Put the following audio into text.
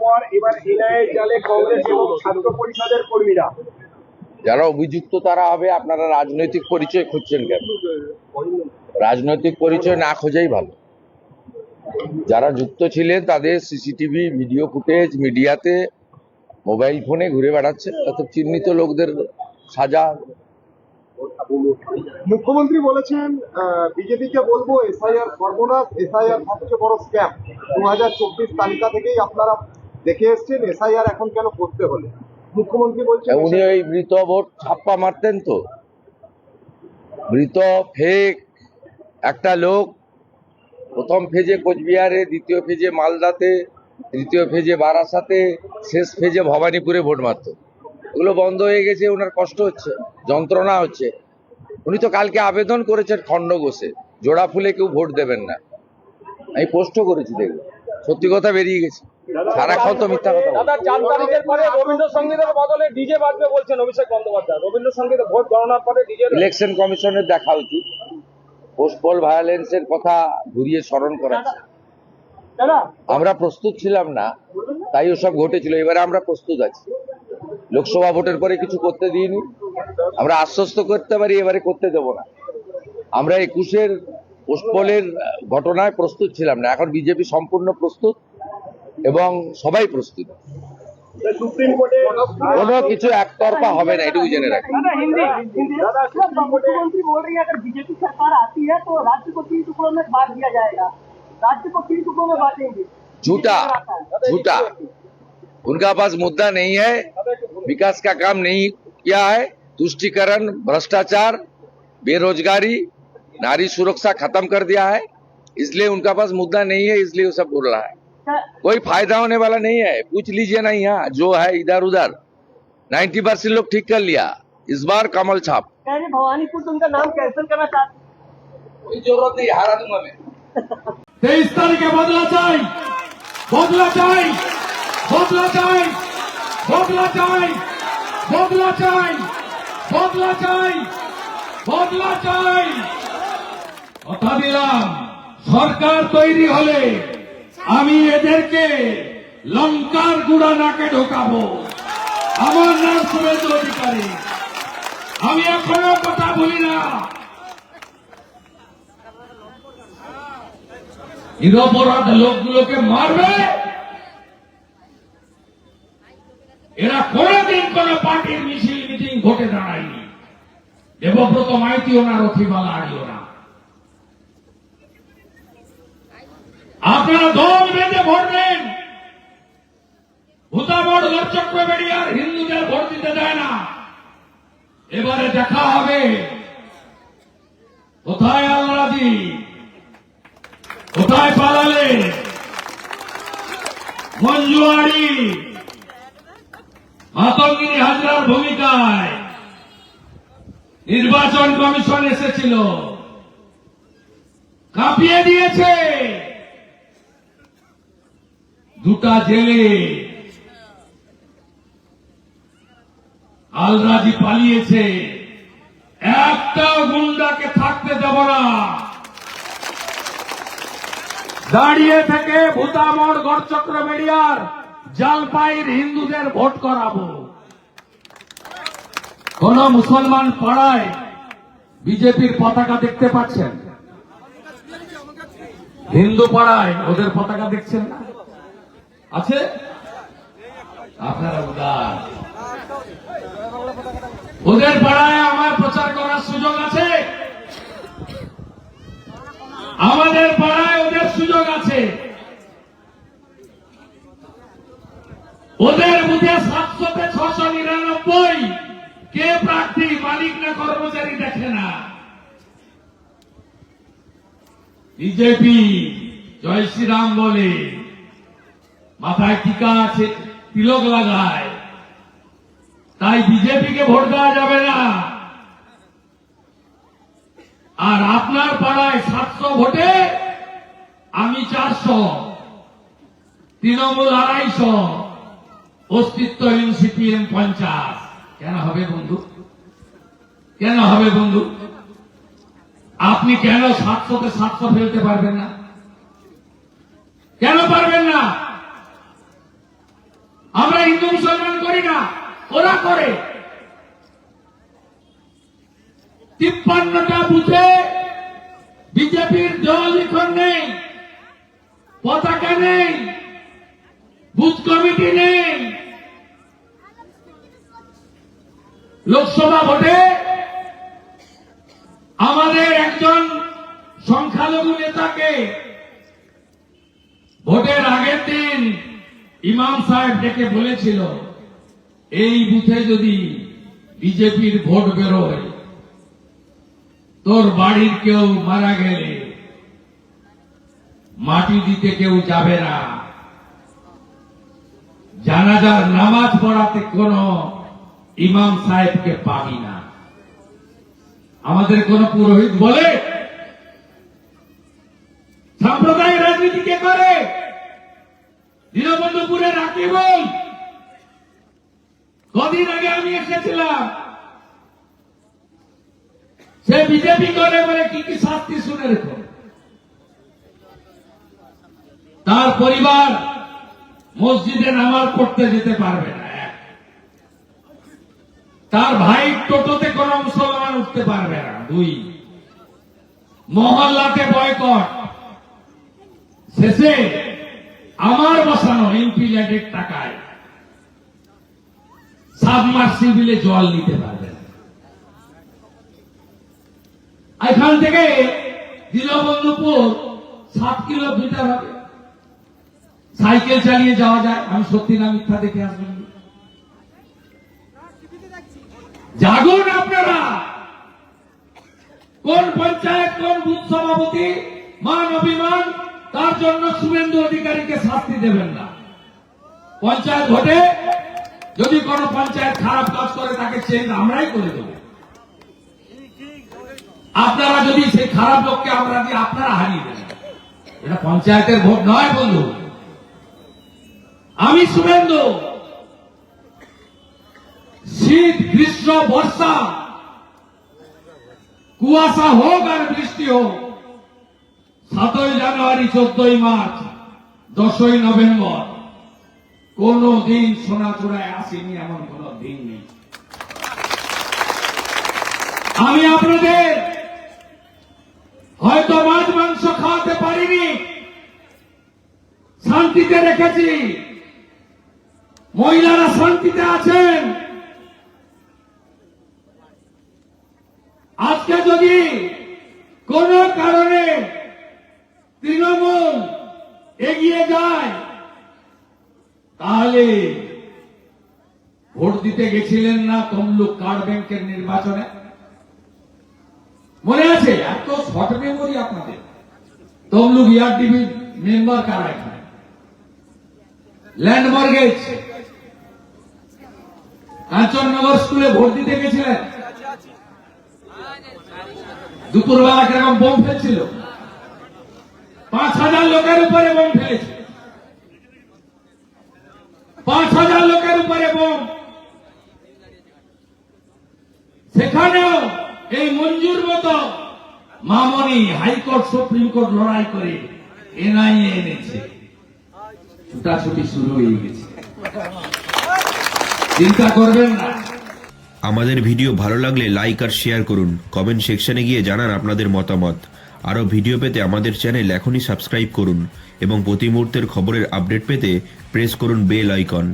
পর এবার এনআইএ জালে কংগ্রেস এবং ছাত্র পরিষদের কর্মীরা। যারা অভিযুক্ত তারা হবে। আপনারা রাজনৈতিক পরিচয় খুঁজছেন কেন? রাজনৈতিক পরিচয় না খোঁজাই ভালো। যারা যুক্ত ছিলেন তাদের সিসিটিভি ভিডিও ফুটেজ মিডিয়াতে মোবাইল ফোনে ঘুরে বেড়াচ্ছে, অত চিহ্নিত লোকদের সাজা। মুখ্যমন্ত্রী বলেছেন বিজেপিকে বলবো এসআইআর সর্বনাশ, এসআইআর সবচেয়ে বড় স্ক্যাম। 2024 তালিকা থেকেই আপনারা দেখে এসছেন, এসআইআর এখন কেন করতে হলে? মুখ্যমন্ত্রী বলছেন উনি ওই মৃত ভোট ছাপ্পা মারতেন তো। মৃত ফেক একটা লোক প্রথম ফেজে কোচবিহারে, দ্বিতীয় ফেজে মালদাতে, তৃতীয় ফেজে বারাসাতে, শেষ ফেজে ভবানীপুরে ভোট মারত। ওগুলো বন্ধ হয়ে গেছে, ওনার কষ্ট হচ্ছে, যন্ত্রণা হচ্ছে। উনি তো কালকে আবেদন করেছেন খণ্ডঘোষে, জোড়া ফুলে কেউ ভোট দেবেন না। আমি পোস্টও করেছি, দেখবো সত্যি কথা বেরিয়ে গেছে, সারাক্ষণ তো মিথ্যা কথা। দাদা, 4 তারিখের পরে রবীন্দ্রসঙ্গীতের বদলে ডিজে বাজবে বলছেন অভিষেক বন্দ্যোপাধ্যায়। রবীন্দ্রসঙ্গীতে ভোট গণনার পরে ডিজে। ইলেকশন কমিশনের দেখা উচিত, পোস্টপল ভায়োলেন্সের কথা ঘুরিয়ে স্মরণ করাচ্ছে। আমরা প্রস্তুত ছিলাম না, তাই ওসব ঘটেছিল। এবারে আমরা প্রস্তুত আছি। লোকসভা ভোটের পরে কিছু করতে দিইনি, আমরা আশ্বস্ত করতে পারি এবারে করতে দেব না। আমরা 21-এর পোস্টপলের ঘটনায় প্রস্তুত ছিলাম না, এখন বিজেপি সম্পূর্ণ প্রস্তুত এবং সবাই প্রস্তুত। সুপ্রিম কোর্টে কোনো কিছু একতরফা হবে না, এটুকু জেনে রাখি। मुख्यमंत्री बोल रही है अगर बीजेपी सरकार आती है तो राज्य को 3 टुकड़ों में बांट दिया जाएगा, राज्य को 3 टुकड़ों में बांटेंगे। झूठा झूठा, उनका पास मुद्दा नहीं है, विकास का काम नहीं किया है, तुष्टीकरण, भ्रष्टाचार, बेरोजगारी, नारी सुरक्षा खत्म कर दिया है, इसलिए उनका पास मुद्दा नहीं है, इसलिए वो सब बोल रहा है। कोई फायदा होने वाला नहीं है, पूछ लीजिए ना यहाँ जो है इधर उधर। 90% लोग ठीक कर लिया, इस बार कमल छाप। भवानीपुर तो उनका नाम कैंसिल करना चाहते, कोई जरूरत नहीं, हारा दूंगा मैं। 23 तारीखे बदला चाই, বদলা চাই, বদলা চাই, বদলা চাই, বদলা চাই, বদলা চাই, বদলা চাই। কথা দিলাম, সরকার তৈরি হলে আমি এদেরকে লঙ্কার গুড়া নাকে ঢোকাবো। আমার নাম শুভেন্দু অধিকারী, আমি এখনো কথা বলি না। নিরপরাধ লোকগুলোকে মারবে, এরা কোনদিন কোন পার্টির মিছিল মিটিং ভোটে দাঁড়ায়নি। দেবব্রত মাইতিও না, রথিবালা আড়িও না। আপনারা দল বেঁধে ভোট দেন। ভূতামোড় গড়চক্র বেরিয়ার হিন্দুদের ভোট দিতে দেয় না। এবারে দেখা হবে কোথায় আলরাজি, কোথায় পালালে মঞ্জুয়ারি, মাতঙ্গিনী হাজরার ভূমিকায় নির্বাচন কমিশন এসেছিল, কাঁপিয়ে দিয়েছে। দুটা জেলে আলরাজি পালিয়েছে, একটাও গুন্ডাকে থাকতে দেব না। দাঁড়িয়ে থেকে ভূতামোড় গড়চক্র বেরিয়ার জলপাইয়ের হিন্দুদের ভোট করাবো। কোন মুসলমান পাড়ায় বিজেপির পতাকা দেখতে পাচ্ছেন? হিন্দু পাড়ায় ওদের পতাকা দেখছেন না? আছে? আপনারা উদার। ওদের পাড়ায় আমার প্রচার করার সুযোগ আছে, আমাদের পাড়ায় ওদের সুযোগ আছে। ওদের বুথে 700-তে 699 কে প্রার্থী, মালিক না কর্মচারী দেখে না। বিজেপি জয় শ্রীরাম বলে, মাথায় টিকা আছে, তিলক লাগায়, তাই বিজেপিকে ভোট দেওয়া যাবে না। আর আপনার পাড়ায় 700 ভোটে আমি 400, তৃণমূল 250, অস্তিত্বহীন সিপিএম 50। কেন হবে বন্ধু? কেন হবে বন্ধু? আপনি কেন 700-তে 700 ফেলতে পারবেন না? কেন পারবেন না? করে 53টা বুথে বিজেপির দল এখন নেই, পতাকা নেই, বুথ কমিটি নেই। লোকসভা ভোটে আমাদের একজন সংখ্যালঘু নেতাকে ভোটের আগের দিন ইমাম সাহেব ডেকে বলেছিল, এই বুথে যদি বিজেপির ভোট বেরোয়, তোর বাড়ির কেউ মারা গেলে মাটি দিতে কেউ যাবে না, জানাজার নামাজ পড়াতে কোন ইমাম সাহেবকে পাবি না। আমাদের কোন পুরোহিত বলে সাম্প্রদায়িক রাজনীতি কে করে? দীনবন্ধুপুরে রাকিবুল, কদিন আগে আমি এসেছিলাম, সে বিজেপি করে বলে কি কি শাস্তি শুনে রেখো। তার পরিবার মসজিদে নামাজ পড়তে যেতে পারবে না, তার ভাই টোটোতে কোন মুসলমান উঠতে পারবে না, 2 মহল্লাতে বয়কট। শেষে আমার বসানো এমপি ল্যাডের টাকায় সাবমার্সিবলে জল নিতে পারবে না। এখান থেকে দীনবন্ধুপুর 7 কিলোমিটার হবে, সাইকেল চালিয়ে যাওয়া যায়। আমি সত্যি না মিথ্যা দেখে আসবেন, জাগুন আপনারা। কোন পঞ্চায়েত, কোন বুথ সভাপতি মান অভিমান, তার জন্য শুভেন্দু অধিকারীকে শাস্তি দেবেন না। পঞ্চায়েত ভোটে যদি কোন পঞ্চায়েত খারাপ কাজ করে তাকে চেঞ্জ আমরাই করে দেব। আপনারা যদি সেই খারাপ লোককে আমরা দিয়ে আপনারা হারিয়ে দেবেন, এটা পঞ্চায়েতের ভোট নয় বন্ধু। আমি শুভেন্দু, শীত, গ্রীষ্ম, বর্ষা, কুয়াশা হোক আর বৃষ্টি হোক, 7ই জানুয়ারি, 14ই মার্চ, 10ই নভেম্বর, কোন দিন সোনাচূড়ায় আসেনি এমন কোন দিন নেই। আমি আপনাদের হয়তো মাছ মাংস খাওয়াতে পারিনি, শান্তিতে রেখেছি, মহিলারা শান্তিতে আছেন। আজকে যদি কোন কারণে তৃণমূল এগিয়ে যায়, তাহলে ভোট দিতে গেছিলেন না তমলুক কার্ড ব্যাংকের নির্বাচনে? মনে আছে? এত শর্ট মেমোরি আপনাদের। তমলুক ইয়ারডিবি মেম্বার কারা এখানে? ল্যান্ড মর্গেজ, কাঞ্চননগর স্কুলে ভোট দিতে গেছিলেন, দুপুরবেলা কিরকম বোম ফেলছিল, 5,000 লোকের উপরে বোম ফেলেছে, 5,000 লোকের উপরে বোম। সেখানেও এই মঞ্জুর মতো মামনি হাইকোর্ট, সুপ্রিম কোর্ট লড়াই করে এনআইএ এনেছে, ছুটাছুটি শুরু হয়ে গেছে। চিন্তা করবেন না। আমাদের ভিডিও ভালো লাগলে লাইক আর শেয়ার করুন, কমেন্ট সেকশনে গিয়ে জানান আপনাদের মতামত। আরও ভিডিও পেতে আমাদের চ্যানেল এখনই সাবস্ক্রাইব করুন এবং প্রতি মুহূর্তের খবরের আপডেট পেতে প্রেস করুন বেল আইকন।